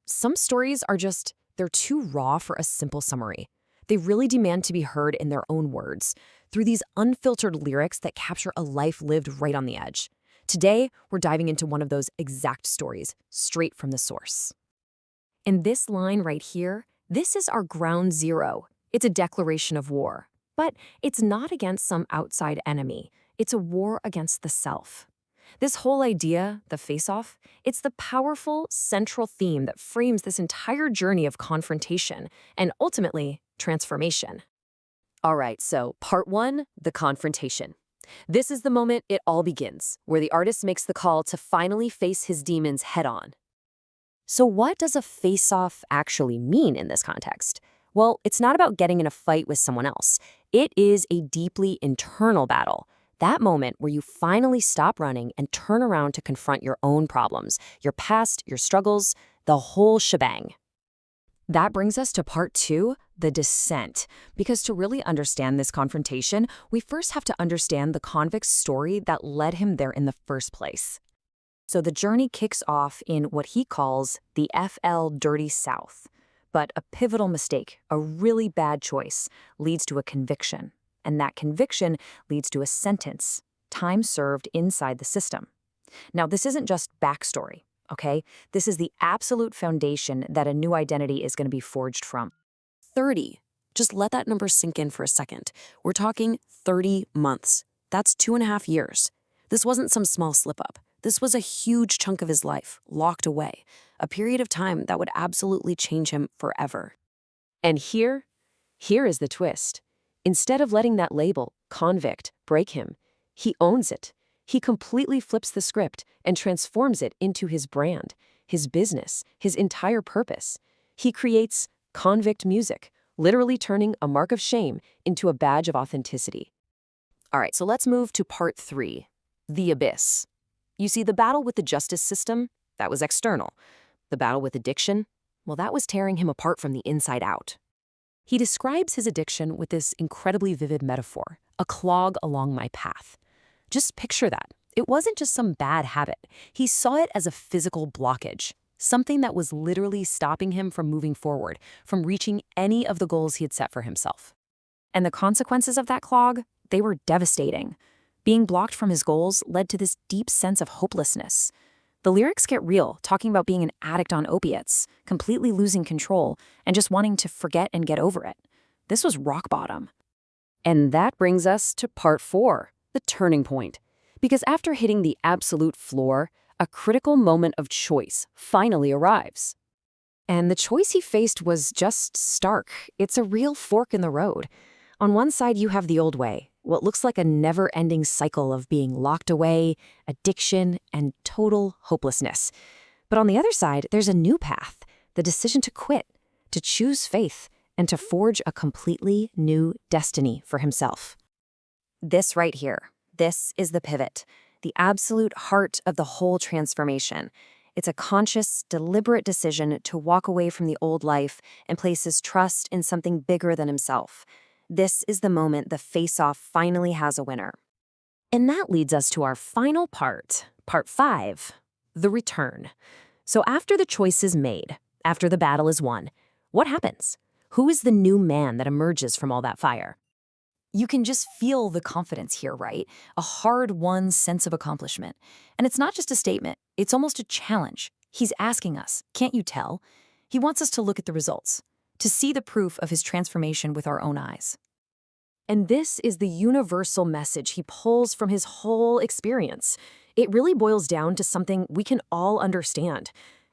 Some stories they're too raw for a simple summary. They really demand to be heard in their own words, through these unfiltered lyrics that capture a life lived right on the edge. Today, we're diving into one of those exact stories, straight from the source. And this line right here, this is our ground zero. It's a declaration of war. But it's not against some outside enemy. It's a war against the self. This whole idea, the face-off, it's the powerful, central theme that frames this entire journey of confrontation and ultimately transformation. All right, so part one, the confrontation. This is the moment it all begins, where the artist makes the call to finally face his demons head-on. So what does a face-off actually mean in this context? Well, it's not about getting in a fight with someone else. It is a deeply internal battle. That moment where you finally stop running and turn around to confront your own problems, your past, your struggles, the whole shebang. That brings us to part two, the descent. Because to really understand this confrontation, we first have to understand the convict's story that led him there in the first place. So the journey kicks off in what he calls the FL Dirty South. But a pivotal mistake, a really bad choice, leads to a conviction. And that conviction leads to a sentence, time served inside the system. Now, this isn't just backstory, okay? This is the absolute foundation that a new identity is going to be forged from. 30. Just let that number sink in for a second. We're talking 30 months. That's 2.5 years. This wasn't some small slip-up. This was a huge chunk of his life, locked away. A period of time that would absolutely change him forever. And here is the twist. Instead of letting that label, convict, break him, he owns it. He completely flips the script and transforms it into his brand, his business, his entire purpose. He creates convict music, literally turning a mark of shame into a badge of authenticity. All right, so let's move to part three, the abyss. You see, the battle with the justice system, that was external. The battle with addiction, well, that was tearing him apart from the inside out. He describes his addiction with this incredibly vivid metaphor, a clog along my path. Just picture that. It wasn't just some bad habit. He saw it as a physical blockage, something that was literally stopping him from moving forward, from reaching any of the goals he had set for himself. And the consequences of that clog, they were devastating. Being blocked from his goals led to this deep sense of hopelessness. The lyrics get real, talking about being an addict on opiates, completely losing control, and just wanting to forget and get over it. This was rock bottom. And that brings us to part four, the turning point. Because after hitting the absolute floor, a critical moment of choice finally arrives. And the choice he faced was just stark. It's a real fork in the road. On one side, you have the old way, what looks like a never-ending cycle of being locked away, addiction, and total hopelessness. But on the other side, there's a new path, the decision to quit, to choose faith, and to forge a completely new destiny for himself. This right here, this is the pivot, the absolute heart of the whole transformation. It's a conscious, deliberate decision to walk away from the old life and place his trust in something bigger than himself. This is the moment the face-off finally has a winner. And that leads us to our final part, part 5, the return. So after the choice is made, after the battle is won, what happens? Who is the new man that emerges from all that fire? You can just feel the confidence here, right? A hard-won sense of accomplishment. And it's not just a statement, it's almost a challenge. He's asking us, can't you tell? He wants us to look at the results, to see the proof of his transformation with our own eyes. And this is the universal message he pulls from his whole experience. It really boils down to something we can all understand.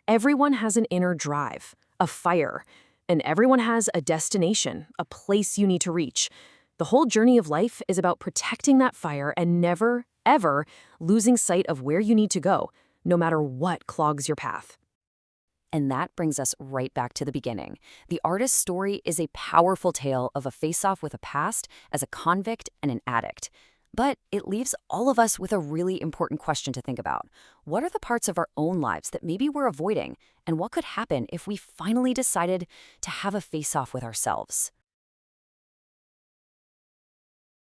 Everyone has an inner drive, a fire, and everyone has a destination, a place you need to reach. The whole journey of life is about protecting that fire and never, ever losing sight of where you need to go, no matter what clogs your path. And that brings us right back to the beginning. The artist's story is a powerful tale of a face-off with a past as a convict and an addict. But it leaves all of us with a really important question to think about. What are the parts of our own lives that maybe we're avoiding? And what could happen if we finally decided to have a face-off with ourselves?